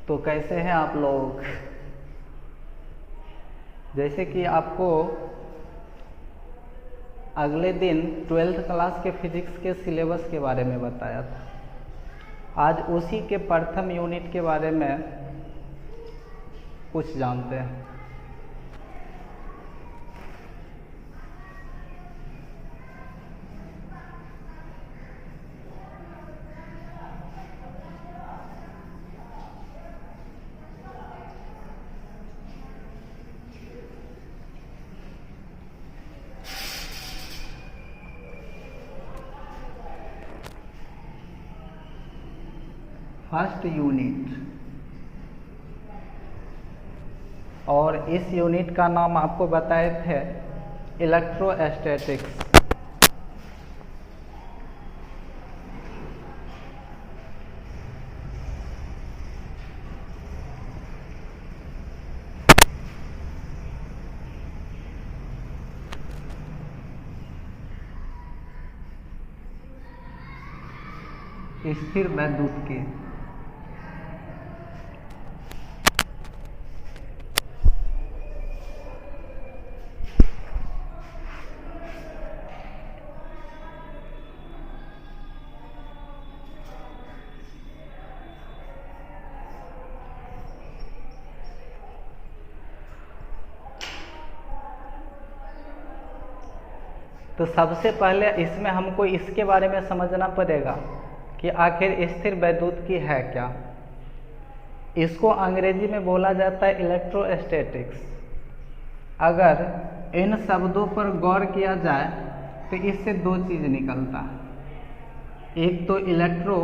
तो कैसे हैं आप लोग। जैसे कि आपको अगले दिन 12th क्लास के फिजिक्स के सिलेबस के बारे में बताया था, आज उसी के प्रथम यूनिट के बारे में कुछ जानते हैं। फर्स्ट यूनिट, और इस यूनिट का नाम आपको बताए थे इलेक्ट्रोस्टैटिक्स। स्थिर वैद्युत की तो सबसे पहले इसमें हमको इसके बारे में समझना पड़ेगा कि आखिर स्थिर वैद्युत की है क्या। इसको अंग्रेजी में बोला जाता है इलेक्ट्रोस्टैटिक्स। अगर इन शब्दों पर गौर किया जाए तो इससे दो चीज़ निकलता है, एक तो इलेक्ट्रो,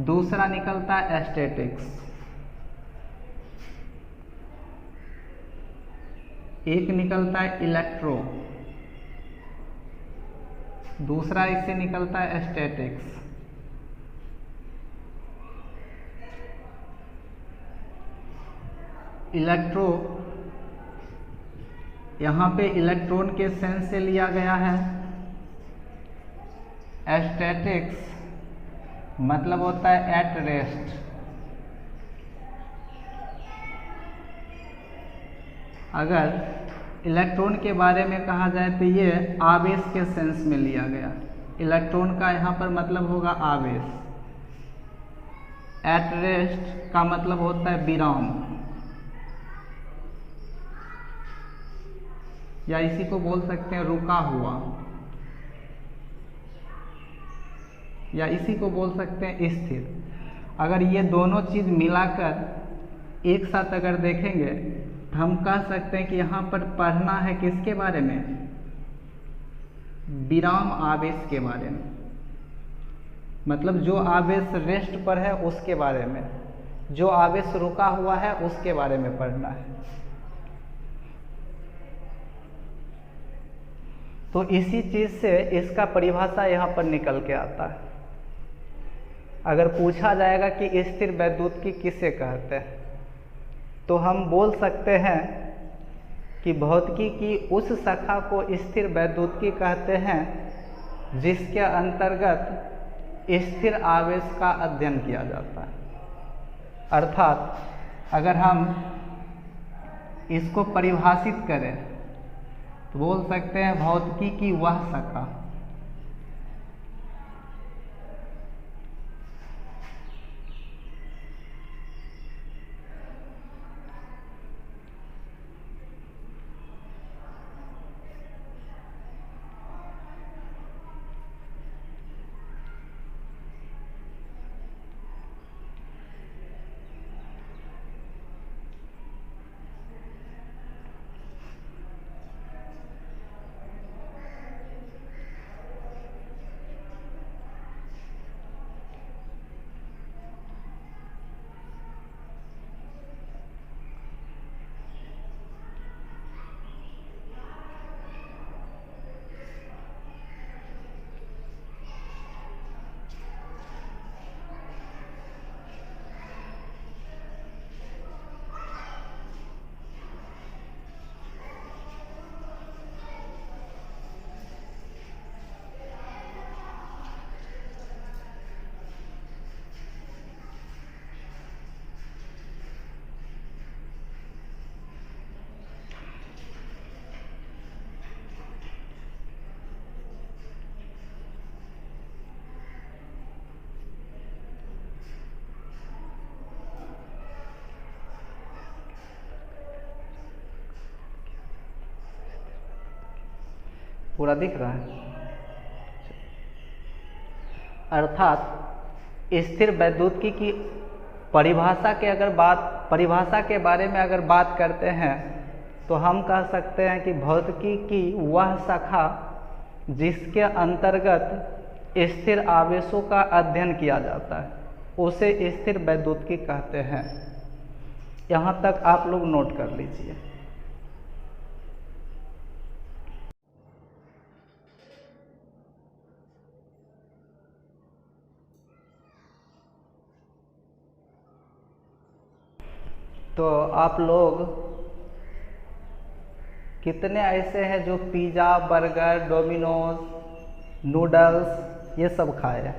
दूसरा निकलता है स्टैटिक्स। एक निकलता है इलेक्ट्रो, दूसरा इससे निकलता है स्टैटिक्स। इलेक्ट्रो यहाँ पे इलेक्ट्रॉन के सेंस से लिया गया है। स्टैटिक्स मतलब होता है एट रेस्ट। अगर इलेक्ट्रॉन के बारे में कहा जाए तो ये आवेश के सेंस में लिया गया। इलेक्ट्रॉन का यहाँ पर मतलब होगा आवेश। एट रेस्ट का मतलब होता है विराम, या इसी को बोल सकते हैं रुका हुआ, या इसी को बोल सकते हैं स्थिर। अगर ये दोनों चीज़ मिलाकर एक साथ अगर देखेंगे तो हम कह सकते हैं कि यहाँ पर पढ़ना है किसके बारे में, विराम आवेश के बारे में। मतलब जो आवेश रेस्ट पर है उसके बारे में, जो आवेश रुका हुआ है उसके बारे में पढ़ना है। तो इसी चीज़ से इसका परिभाषा यहाँ पर निकल के आता है। अगर पूछा जाएगा कि स्थिर वैद्युत की किसे कहते हैं, तो हम बोल सकते हैं कि भौतिकी की उस शाखा को स्थिर वैद्युत की कहते हैं जिसके अंतर्गत स्थिर आवेश का अध्ययन किया जाता है। अर्थात अगर हम इसको परिभाषित करें तो बोल सकते हैं भौतिकी की वह शाखा पूरा दिख रहा है। अर्थात स्थिर वैद्युतिकी की परिभाषा के बारे में अगर बात करते हैं तो हम कह सकते हैं कि भौतिकी की वह शाखा जिसके अंतर्गत स्थिर आवेशों का अध्ययन किया जाता है उसे स्थिर वैद्युतिकी कहते हैं। यहाँ तक आप लोग नोट कर लीजिए। तो आप लोग कितने ऐसे हैं जो पिज़्ज़ा, बर्गर, डोमिनोज, नूडल्स ये सब खाए हैं?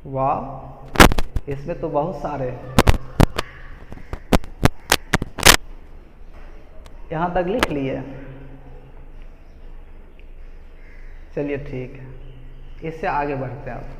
वाह, इसमें तो बहुत सारे हैं। यहाँ तक लिख लिए? चलिए ठीक है, इससे आगे बढ़ते हैं अब।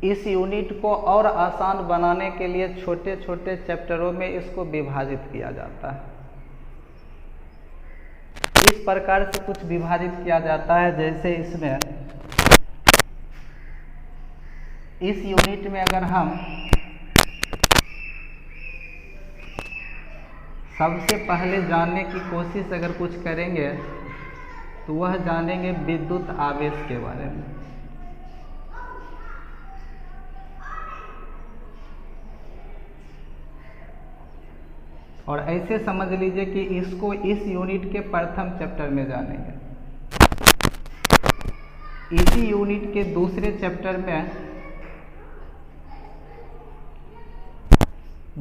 इस यूनिट को और आसान बनाने के लिए छोटे छोटे चैप्टरों में इसको विभाजित किया जाता है। इस प्रकार से कुछ विभाजित किया जाता है, जैसे इसमें इस यूनिट में अगर हम सबसे पहले जानने की कोशिश अगर कुछ करेंगे तो वह जानेंगे विद्युत आवेश के बारे में। और ऐसे समझ लीजिए कि इसको इस यूनिट के प्रथम चैप्टर में जानेंगे। इसी यूनिट के दूसरे चैप्टर में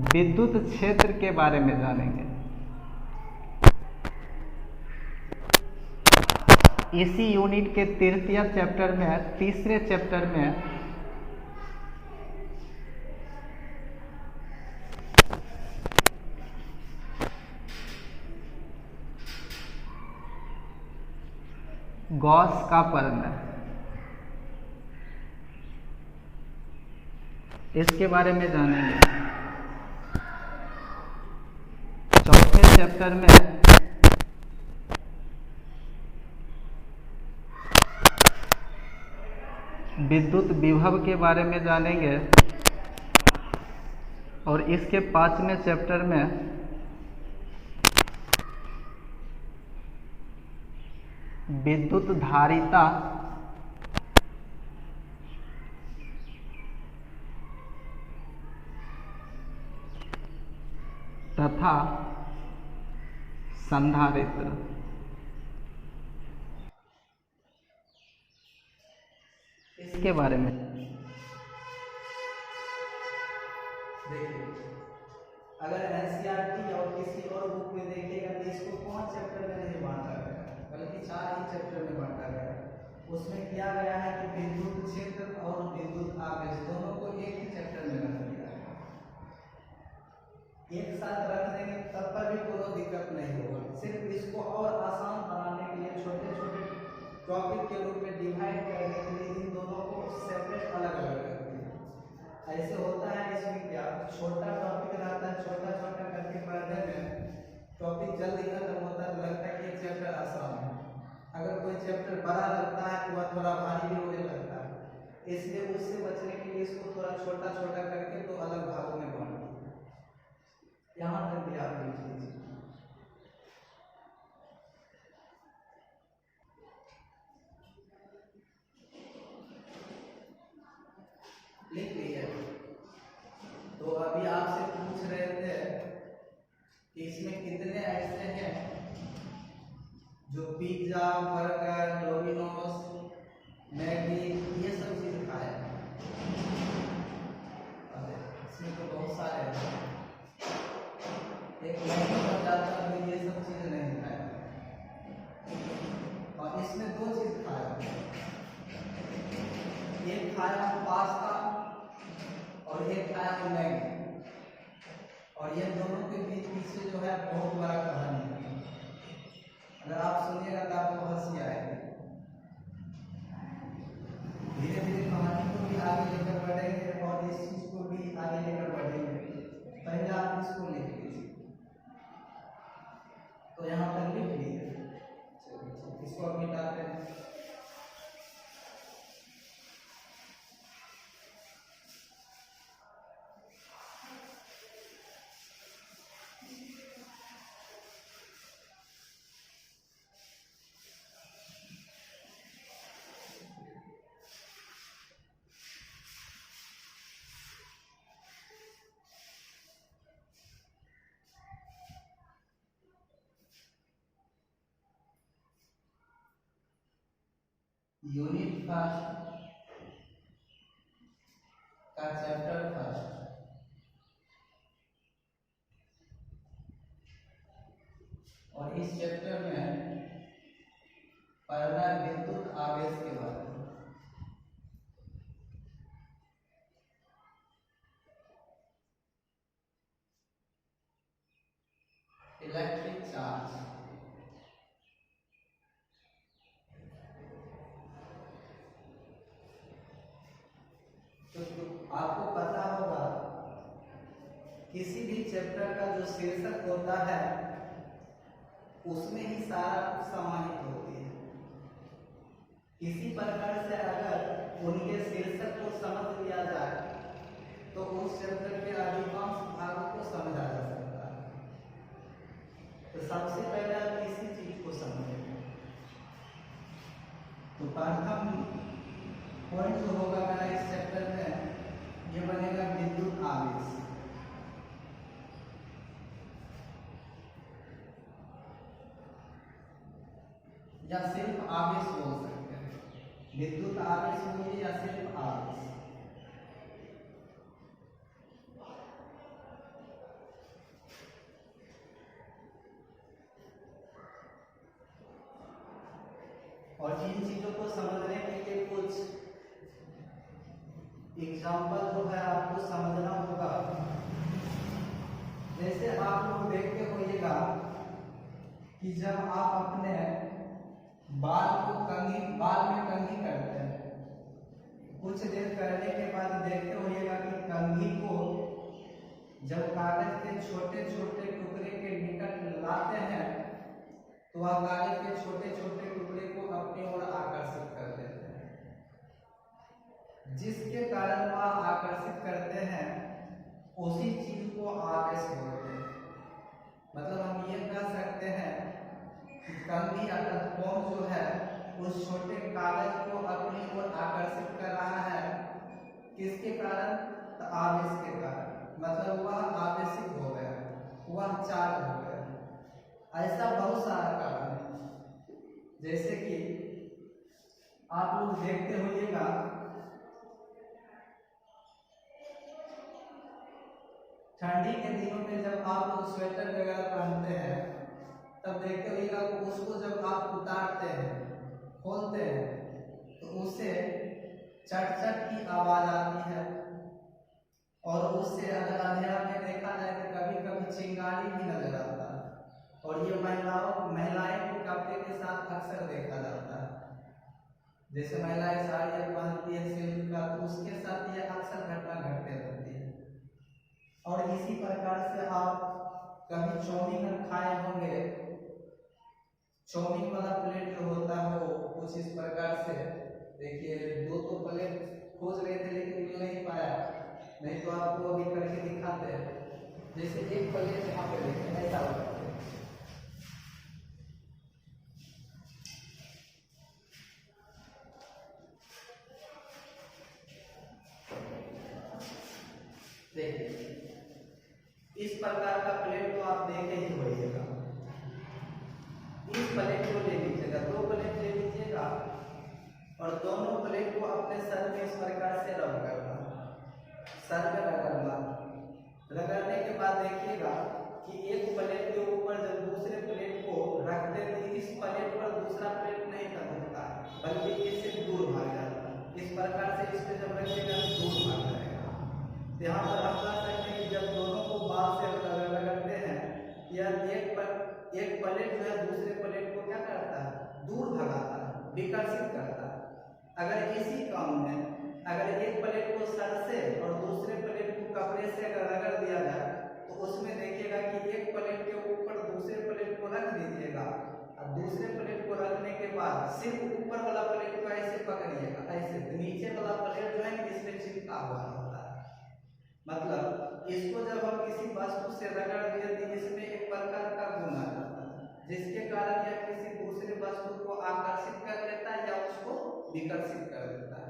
विद्युत क्षेत्र के बारे में जानेंगे। इसी यूनिट के तृतीय चैप्टर में, तीसरे चैप्टर में गॉस का प्रमेय, इसके बारे में जानेंगे। चौथे चैप्टर में विद्युत विभव के बारे में जानेंगे। और इसके पांचवें चैप्टर में विद्युत धारिता तथा संधारित्र, इसके बारे में देखिए। अगर एनसीईआरटी और किसी और बुक में देखिएगा तो इसको 5 चैप्टर में नहीं बांटा गया, बल्कि 4 ही चैप्टर में बांटा गया। उसमें किया गया है कि विद्युत क्षेत्र और विद्युत आवेश दोनों को एक ही चैप्टर में रख दिया है। एक साथ रख देंगे तब पर भी कोई दिक्कत नहीं होगा। सिर्फ इसको और आसान बनाने के लिए छोटे छोटे टॉपिक के रूप में डिवाइड करने के लिए इन दोनों को सेपरेट अलग अलग कर दिया। ऐसे होता है इसमें क्या, छोटा टॉपिक रहता है, छोटा छोटा करके पढ़ने में टॉपिक जल्दी खत्म होता है तो लगता है कि एक चैप्टर आसान है। अगर कोई चैप्टर बड़ा लगता है तो वह थोड़ा भारी भी होने लगता है। इसलिए उससे बचने के लिए इसको थोड़ा छोटा छोटा करके तो अलग भागों में बांट दिया। यहाँ तक भी आप लिख लीजिए। लिख लिया। तो अभी आपसे पूछ रहे थे कि इसमें कितने ऐसे हैं जो पिज्जा, बर्गर, डोमिनोज, मैगी ये सब चीज खाए। इसमें तो बहुत सारे हैं। एक नहीं बन जाता तो ये सब चीज नहीं खाया। और इसमें दो चीज खाया, एक खाया पास्ता और एक खाया मैगी, और ये दोनों के बीच पीछे जो है बहुत बड़ा कहानी है। अगर आप सुनिएगा तो आपको हंसी आएगी। धीरे धीरे कहानी को भी आगे लेकर बढ़ेंगे और इस चीज को भी आगे लेकर बढ़ेंगे। पहले आप इसको लिख लीजिए, तो यहाँ पर लिख लीजिए, इसको अब मिटाते हैं। यूनिट फर्स्ट का चैप्टर फर्स्ट, और इस चैप्टर में पढ़ना विद्युत आवेश के बारे में। Electric charge. तो आपको पता होगा किसी भी चैप्टर का जो शीर्षक होता है उसमें ही सारा कुछ समाहित होती है। इसी प्रकार से अगर उनके शीर्षक को समझ लिया जाए तो उस चैप्टर के अधिकांश भागों को समझा जा सकता है। तो सबसे पहले आप इसी चीज को समझेंगे। तो प्रथम पॉइंट जो होगा मेरा इस चैप्टर में, ये बनेगा विद्युत आवेश। या सिर्फ आवेश बोल सकते हैं, विद्युत आवेश बोलिए या सिर्फ आवेश। और इन चीजों को समझने के लिए कुछ एग्जाम्पल जो है आपको समझना होगा। जैसे आप लोग देखते होइएगा कि जब आप अपने बाल में कंघी करते हैं, कुछ देर करने के बाद देखते होइएगा कि कंघी को जब कागज के छोटे छोटे टुकड़े के निकट लाते हैं तो वह कागज के छोटे छोटे टुकड़े को अपनी ओर आकर्षित कर देते हैं, जिसके कारण वह आकर्षित करते हैं उसी चीज को आवेश बोलते हैं। मतलब हम ये कह सकते हैं कि कंघी अर्थात कोम जो है उस छोटे कागज को अपनी ओर आकर्षित कर रहा है, किसके कारण? तो आवेश के कारण। मतलब वह आवेशित हो गया, वह चार्ज हो गया। ऐसा बहुत सारा कारण है। जैसे कि आप लोग देखते होइएगा ठंडी के दिनों में जब आप लोग स्वेटर वगैरह पहनते हैं तब देखते होइएगा उसको जब आप उतारते हैं, खोलते हैं, तो उससे चट चट की आवाज आती है। और उससे अगर अंधेरा में देखा जाए तो कभी कभी चिंगारी भी नजर आता है। और ये महिलाएं को कपड़े के साथ अक्सर देखा जाता है। जैसे महिलाएं साड़ी पहनती है सिल्क का, तो उसके साथ ये अक्सर घटना घटते रहती है। और इसी प्रकार से आप कभी चाउमीन खाए होंगे, चाउमीन वाला प्लेट जो होता है वो कुछ इस प्रकार से, देखिए दो तो प्लेट खोज रहे थे लेकिन मिल नहीं पाया, नहीं तो आपको अभी करके दिखाते हैं। जैसे एक प्लेट यहाँ पे देखें, ऐसा होता है, देखिए इस प्रकार का प्लेट तो आप देखे ही होइएगा। इस प्लेट को ले लीजिएगा, दो प्लेट ले लीजिएगा और दोनों प्लेट को अपने सर में इस प्रकार से रब करना, सर में रगड़ना। रगड़ने के बाद देखिएगा कि एक प्लेट जो है दूसरे प्लेट को क्या करता है, दूर भगाता है, विकर्षित करता है। अगर इसी काम में अगर एक प्लेट को सर से और दूसरे प्लेट को कपड़े से अगर रगड़ दिया जाए तो उसमें देखिएगा कि एक प्लेट के ऊपर दूसरे प्लेट को रख दीजिएगा और दूसरे प्लेट को रखने के बाद सिर्फ ऊपर वाला प्लेट को ऐसे पकड़िएगा, ऐसे नीचे वाला प्लेट जो है इसमें चिपका हुआ होता है। मतलब इसको जब हम किसी वस्तु से रगड़ दिए तो इसमें एक प्रकार का गुण आ जाता है जिसके कारण यह किसी दूसरे वस्तु को आकर्षित कर लेता है या उसको विकर्षित कर देता है।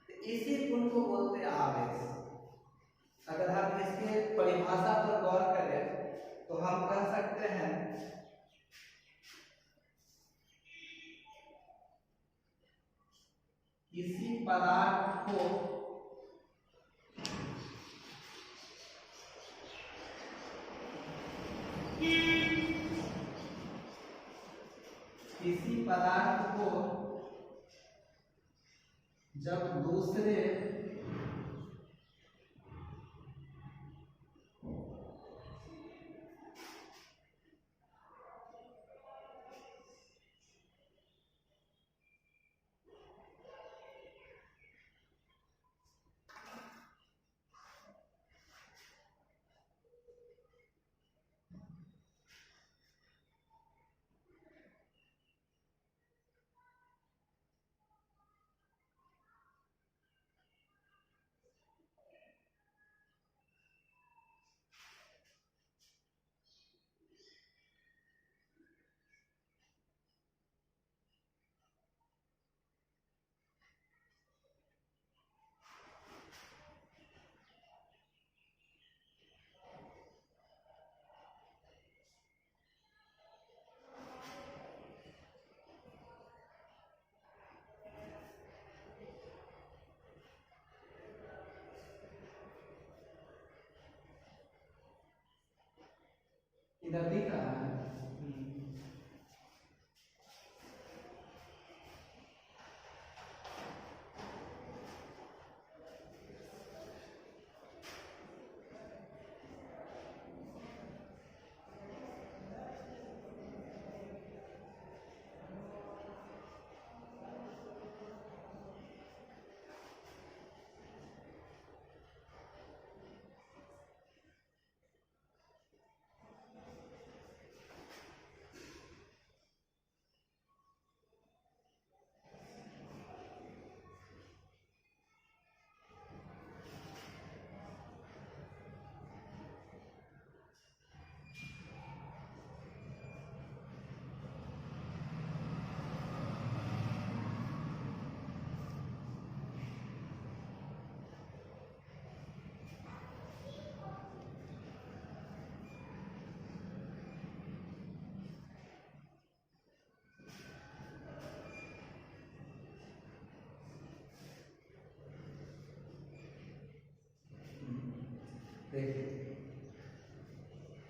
तो इसी गुण को बोलते हैं आवेश। अगर हम इसके परिभाषा पर गौर करें तो हम कह सकते हैं किसी पदार्थ को जब दूसरे इधर दिख रहा है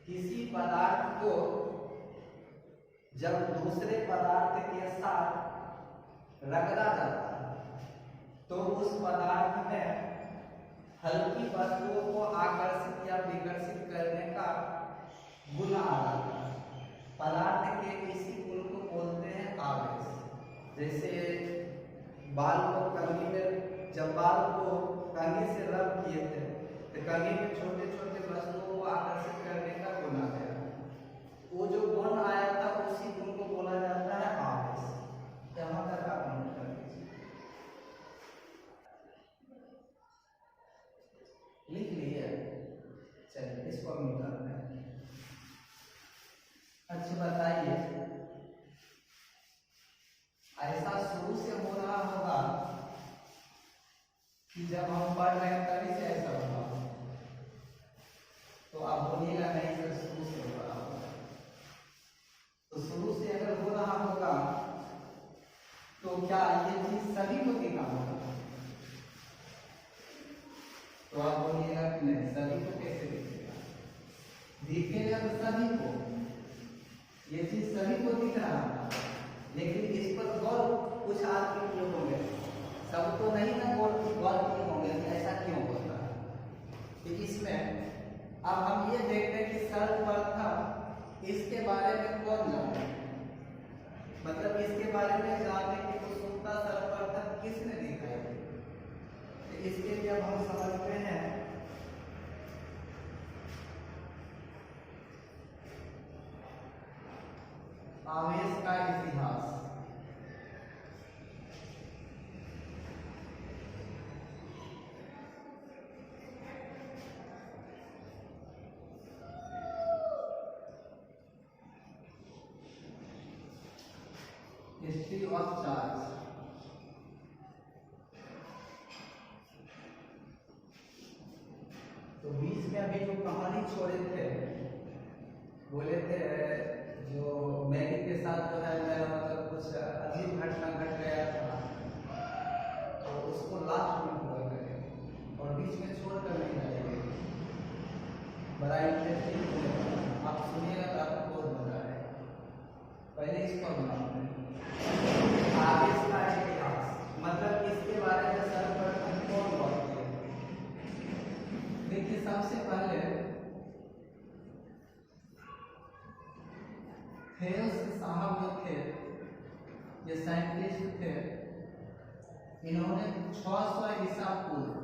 किसी पदार्थ को जब दूसरे पदार्थ के साथ रगड़ा जाता है तो उस पदार्थ में हल्की वस्तुओं को आकर्षित या विकर्षित करने का गुण आ जाता है। पदार्थ के इसी गुण को बोलते हैं आवेश। जैसे बाल को कंघी में, जब बाल को कंघी से रब किए थे तो कंघी में छोटे छोटे वस्तुओं को आकर्षित करने का गुण आ गया। वो जो गुण आया था उसी गुण को बोला जाता है आवेश। यहाँ तक आप नोट कर लीजिए, लिख लिए। चलिए इसको हम निकालते हैं। अच्छा बताइए, ऐसा शुरू से हो रहा होगा कि जब हम पढ़ रहे हैं तभी से ऐसा होगा, तो आप बोलिएगा नहीं सर शुरू से हो रहा होगा। तो शुरू से अगर हो रहा होगा तो क्या ये चीज सभी को दिखा होगा? तो आप बोलिएगा कि नहीं, सभी को कैसे दिखेगा? दिखेगा तो सभी को, ये चीज सभी को दिख रहा है, लेकिन इस पर गौर कुछ आदमी किए होंगे, सब तो नहीं ना गौर किए होंगे कि ऐसा क्यों होता है। तो इसमें अब हम ये देखते हैं कि सर्वप्रथम इसके बारे में कौन जाने, मतलब इसके बारे में जानने की उत्सुकता सर्वप्रथम किसने दिखाई थी? तो इसके लिए अब हम समझते हैं आवेश का इतिहास। History of charge. तो बीच में अभी जो कहानी छोड़े थे, बोले थे जो मैगी के साथ जो है मेरा मतलब कुछ अजीब घटना घट गया था, तो उसको लास्ट में पूरा करें और बीच में छोड़ कर नहीं जाएंगे। बड़ा इंटरेस्टिंग होगा, आप सुनिएगा तो आपको बहुत मजा आएगा। पहले इसको बनाते हैं आवेश का इतिहास, मतलब इसके बारे में सर्वप्रथम कौन बोलते हैं? देखिए सबसे पहले थेल्स साहब जो थे, ये साइंटिस्ट थे, इन्होंने 600 ईसा पूर्व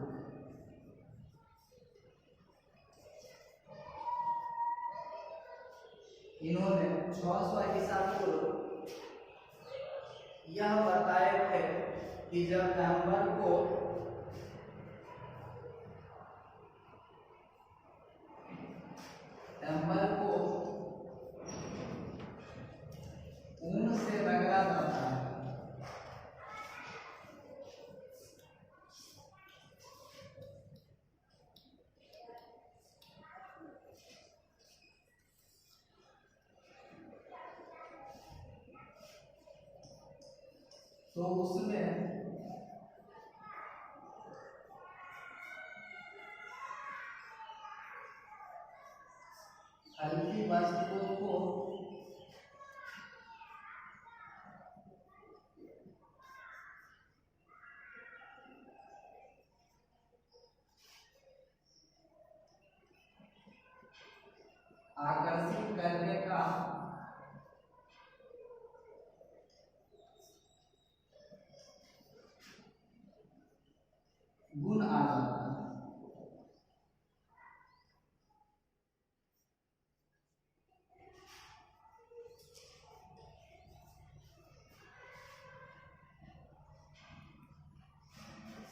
यह बताए थे कि जब एम्बर को ऊन से रगड़ा जाता है, तो उसमें हल्की वस्तुओं को आकर्षित करने का गुण आ जाता है।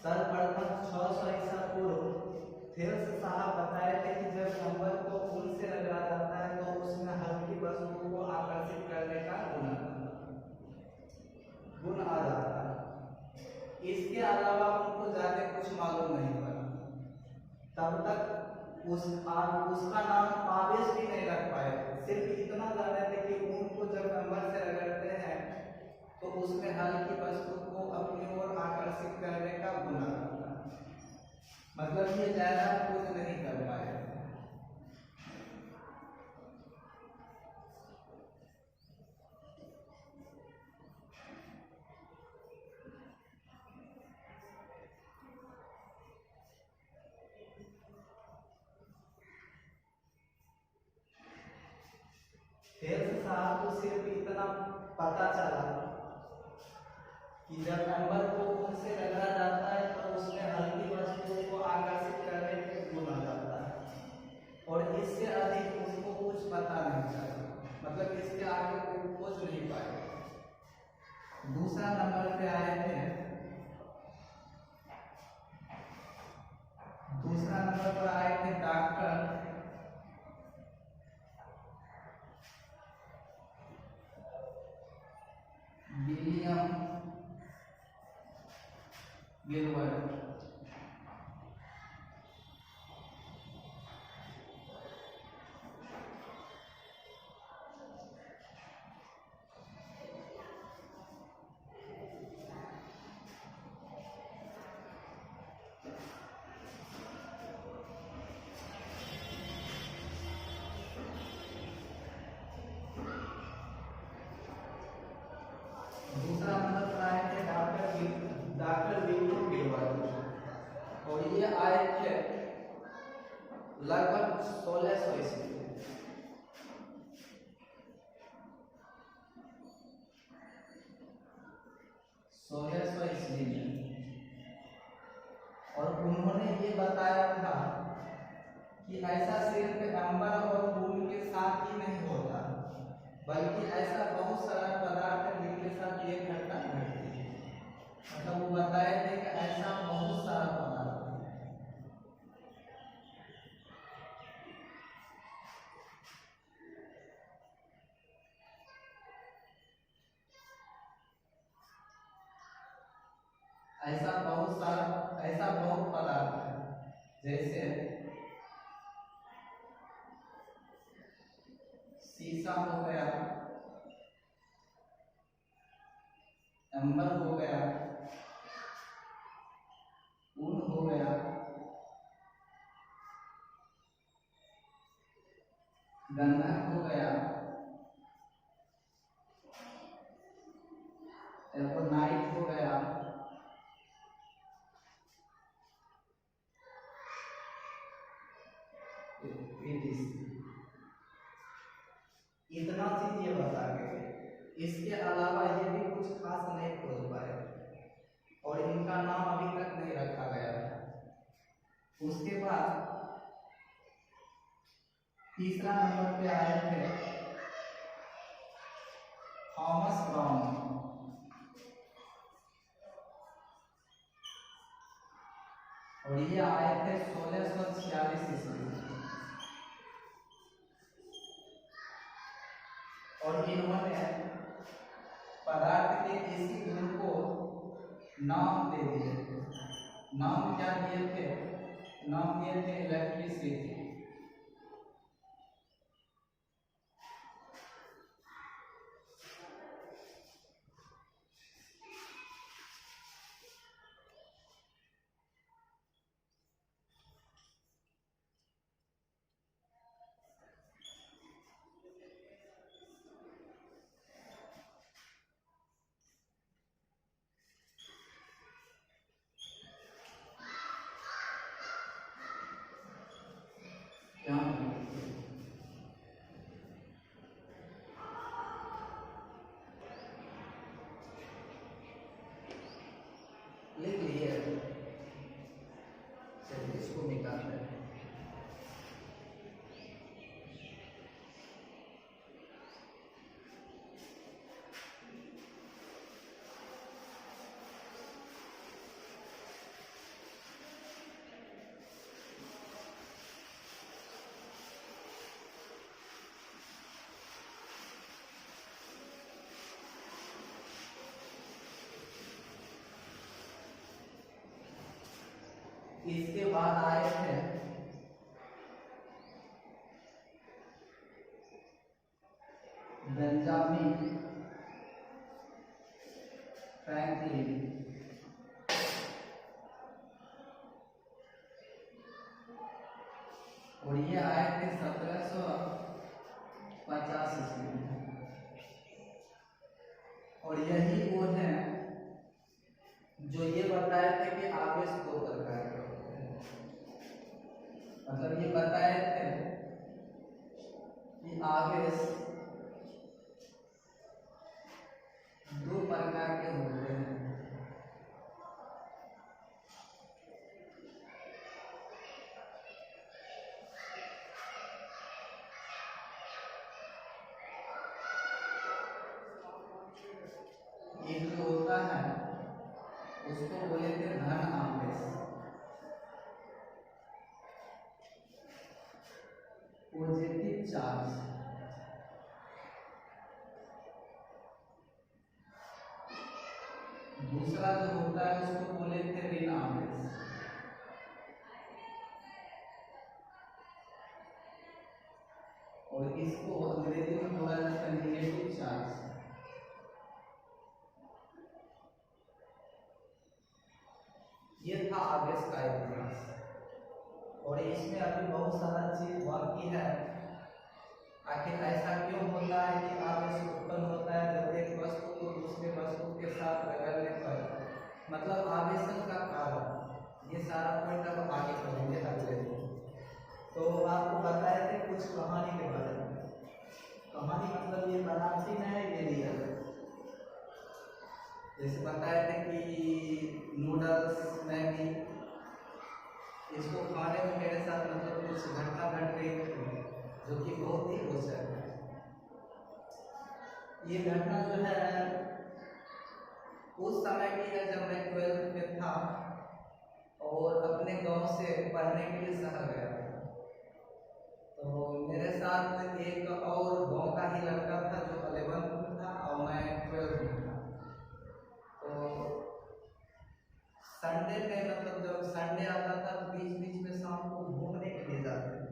सर्वप्रथम 600 ईसा पूर्व थेल्स साहब बताए थे कि जब एम्बर को ऊन से रगड़ा जाता है तो उसमें हल्की वस्तुओं को आकर्षित करने का गुण आ जाता है। इसके अलावा उनको ज्यादा कुछ मालूम नहीं पड़ा, तब तक उसका नाम आवेश भी नहीं रख पाए। सिर्फ इतना जाने थे कि ऊन को जब एम्बर से रगड़ते हैं तो उसमें हल्की वस्तु को अपनी ओर आकर्षित करने का गुण आता है, मतलब ये ज्यादा कुछ नहीं कर पाए। थेल्स साहब को सिर्फ इतना पता चला कि जब एम्बर को ऊन से रगड़ा जाता है तो उसमें हल्की वस्तुओं को आकर्षित करने के गुण आ जाता है, और इससे अधिक उसको कुछ पता नहीं चला, मतलब इसके आगे कोई खोज नहीं पाए। दूसरा नंबर पे आए थे, दूसरा नंबर पर आए थे डॉक्टर विलियम गिलबर्ट। दूसरा नंबर पर आए थे डॉक्टर विलियम गिलबर्ट, और ये आए थे लगभग 1600 ईस्वी। 1600 ईस्वी में। और उन्होंने ये बताया था कि ऐसा सिर्फ अंबर और फूल के साथ ही नहीं होता, बल्कि ऐसा बहुत सारा पदार्थ है जिनके साथ ये घटना घटती है। मतलब वो बताए थे कि ऐसा बहुत सारा पदार्थ है। ऐसा बहुत पदार्थ है, जैसे शीशा हो गया, अंबर हो गया, ऊन हो गया, गंधक हो गया, एल्कोनाइट हो गया, इतना चीज ये बता गए। इसके अलावा ये भी कुछ खास नहीं खोज पाए और इनका नाम अभी तक नहीं रखा गया है। उसके बाद तीसरा नंबर पे आए थे थॉमस ब्राउन। और ये आए थे 1646 ईस्वी में। और इन्होंने पदार्थ के इसी गुण को नाम दे दिए। नाम क्या दिए थे? नाम दिए थे इलेक्ट्रिसिटी। लिख लिए, चलिए इसको निकालते हैं। इसके बाद आए थे बेंजामिन फ्रैंकलिन। और ये आए थे 1750 ईस्वी में। और यही वो हैं जो ये बताए थे कि आवेश दो प्रकार के होते हैं। मतलब ये बताए थे कि आवेश दो प्रकार के होते हैं। एक जो होता है उसको बोले थे धन आवेश, पॉजिटिव चार्ज। दूसरा जो होता है उसको बोले थे ऋण आवेश। और इसको अंग्रेजी में बोला जाता है नेगेटिव चार्ज। ये था आवेश का इतिहास। और इसमें अभी बहुत सारा चीज बाकी है। आखिर ऐसा क्यों होता है कि आवेश उत्पन्न होता है जब एक वस्तु को दूसरे वस्तु के साथ रगड़ने पर? मतलब आवेशन का कारण, ये सारा पॉइंट अब आगे पढ़ेंगे अगले दिन। तो आपको बताए थे कुछ कहानी के बारे में। कहानी मतलब ये बनारसी में है, ये रियल है। जैसे बताए थे कि नूडल्स, मैगी, इसको खाने में मेरे साथ मतलब कुछ घटना घट गई थी जो कि बहुत ही रोचक है। ये घटना जो है उस समय की है जब मैं 12th में था और अपने गांव से पढ़ने के लिए शहर गया था। तो मेरे साथ एक और गांव का ही लड़का था जो 11th में था और मैं 12th में था। तो संडे में मतलब जब संडे आता था तो बीच बीच में शाम को घूमने के लिए जाते थे।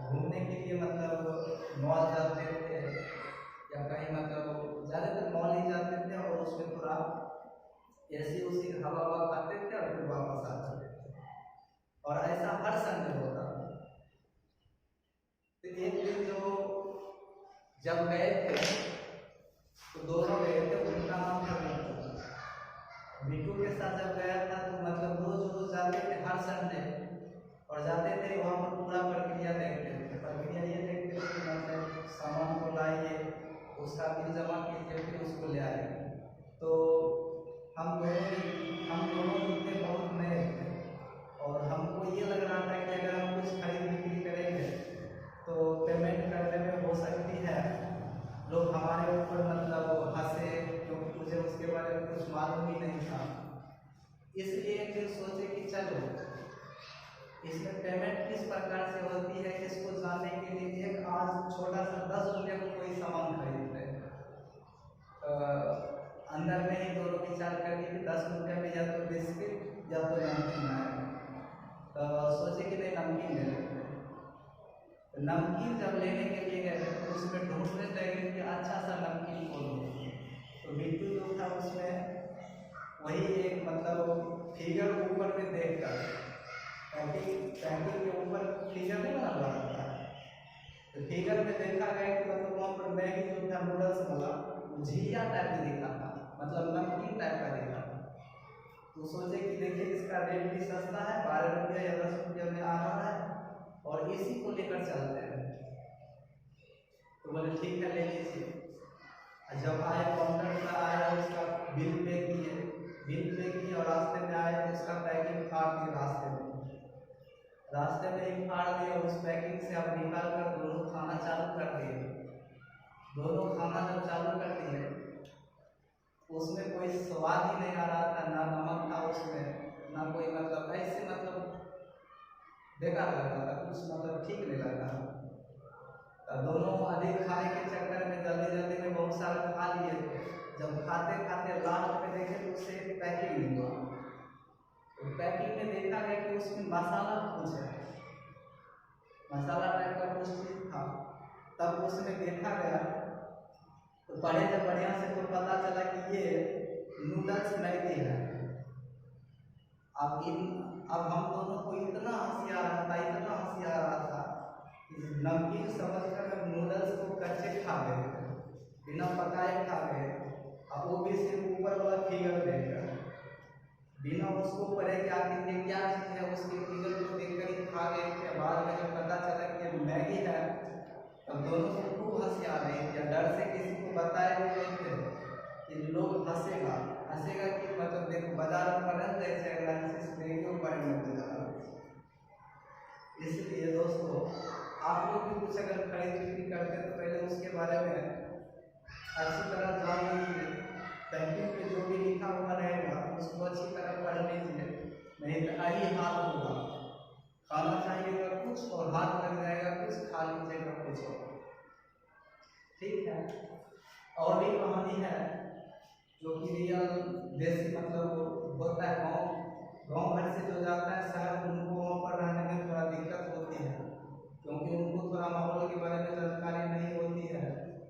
घूमने के लिए मतलब मॉल जाते थे या कहीं मतलब ज़्यादातर मॉल ही जाते थे और उसमें थोड़ा ऐसी उसी हवा हवा खाते थे और फिर वापस आ जाते थे। और ऐसा हर संडे होता था। तो एक दिन जो जब गए थे तो दोनों गए थे, उनका नाम था बिट्टू के साथ जब गया था तो मतलब रोज रोज जाते थे हर संडे और जाते थे वहाँ पर पूरा प्रक्रिया देखते थे। प्रक्रिया ये देखते थे कि मतलब सामान को लाइए, उसका बिल जमा कीजिए, फिर उसको ले आए। तो हम दोनों थे बहुत नए थे और हमको ये लग रहा था कि अगर हम कुछ खरीद बिक्री करेंगे तो पेमेंट करने में हो सकती है लोग हमारे ऊपर मतलब हंसे, क्योंकि मुझे उसके बारे में कुछ मालूम ही नहीं था। इसलिए फिर सोचे कि चलो इसमें पेमेंट किस प्रकार से होती है इसको जानने के लिए एक आज छोटा सा 10 रुपये को कोई सामान खरीदते हैं। अंदर में ही दोनों विचार करके कि 10 रुपये में या तो बिस्किट या तो नमकीन आएगा। तो सोचे कि नहीं नमकीन ले लेते हैं। तो नमकीन जब लेने के लिए गए तो उसमें ढूंढने लगे कि अच्छा सा नमकीन खोलो। तो बिट्टू जो था उसमें वही एक मतलब फिगर ऊपर में देख कर पैकिंग के ऊपर फिगर नहीं बना हुआ रहता है, तो फिगर में देखा गया कि मतलब वहाँ पर मैगी जो था नूडल्स वाला झिया टाइप में दिखा था, मतलब नमकीन टाइप का दिखा था। तो सोचे कि देखिए इसका रेट भी सस्ता है, 12 रुपये या 10 रुपये में आ रहा है और इसी को लेकर चलते हैं। तो बोले ठीक है ले लीजिए। जब आए काउंटर पर आया उसका बिल पे किए और रास्ते में आए तो उसका पैकिंग फाड़ दिए रास्ते में ही फाड़ दिए और उस पैकिंग से आप निकाल कर दोनों खाना चालू कर दिए। दोनों खाना जब चालू कर दिए उसमें कोई स्वाद ही नहीं आ रहा था, ना नमक था उसमें, ना कोई मतलब ऐसे मतलब बेकार लग रहा था, कुछ मतलब ठीक नहीं लग रहा। तो दोनों अधिक खाने के चक्कर में जल्दी में बहुत सारा खा लिए थे। जब खाते खाते लास्ट में देखे तो उससे पैकिंग नहीं हुआ। तो पैकिंग में देखा गया कि उसमें मसाला कुछ है, मसाला टाइप का कुछ चीज था। तब उसमें देखा गया तो पढ़े जब बढ़िया से तो पता चला कि ये नूडल्स मैगी है। अब हम दोनों को इतना हंसी आ रहा था कि नमकीन समझकर नूडल्स को कच्चे खा गए, बिना पकाए खा गए। अब वो भी सिर्फ ऊपर वाला फिगर देखकर, बिना उसको पढ़े कि आखिर ये क्या चीज़ है उसके फिगर को देखकर ही खा गए थे। बाद में जब पता चला कि ये मैगी है तब दोनों को खूब हंसी आ रही थी। डर से किसी को बताए भी नहीं थे कि लोग हंसेगा कि मतलब देखो बाजार में पड़े मैगी पड़े में। इसलिए दोस्तों आप लोग भी कुछ अगर खरीद बिक्री करते हैं तो पहले उसके बारे में अच्छी तरह जान लीजिए। पैकिंग पे जो भी लिखा हुआ रहेगा उसको अच्छी तरह पढ़ लीजिए, नहीं तो यही हाल होगा। खाना चाहिएगा कुछ और हाथ लग जाएगा कुछ, खा लीजिएगा कुछ और। ठीक है। और भी कहानी है जो कि रियल देसी मतलब होता है। गाँव घर से जो जाता है शहर, उनको वहाँ पर रहने में थोड़ा दिक्कत होती है, क्योंकि उनको थोड़ा माहौल के बारे में जानकारी नहीं होती है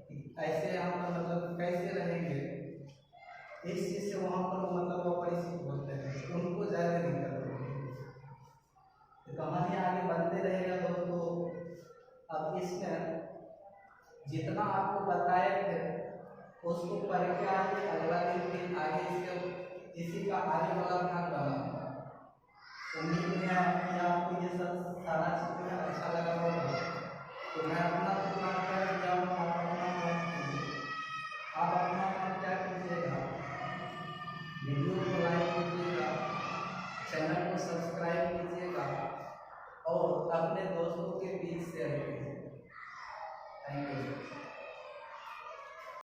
कि ऐसे हम मतलब कैसे रहेंगे। इस चीज़ से वहाँ पर मतलब अपरिचित होते हैं, उनको ज़्यादा दिक्कत होती है। तो कहानी आगे बढ़ते रहेगा दोस्तों। अब इसमें जितना आपको बताए थे उसको पढ़ के आगे अगला दिन फिर आगे इसी का आगे वाला भाग बनाऊंगा। उम्मीद है कि आपको ये सब सारा चीज़ें अच्छा लगा होगा। तो मैं अपना काम कर दिया हूँ, आप अपना काम कीजिए। आप अपना काम क्या कीजिएगा थैंक यू।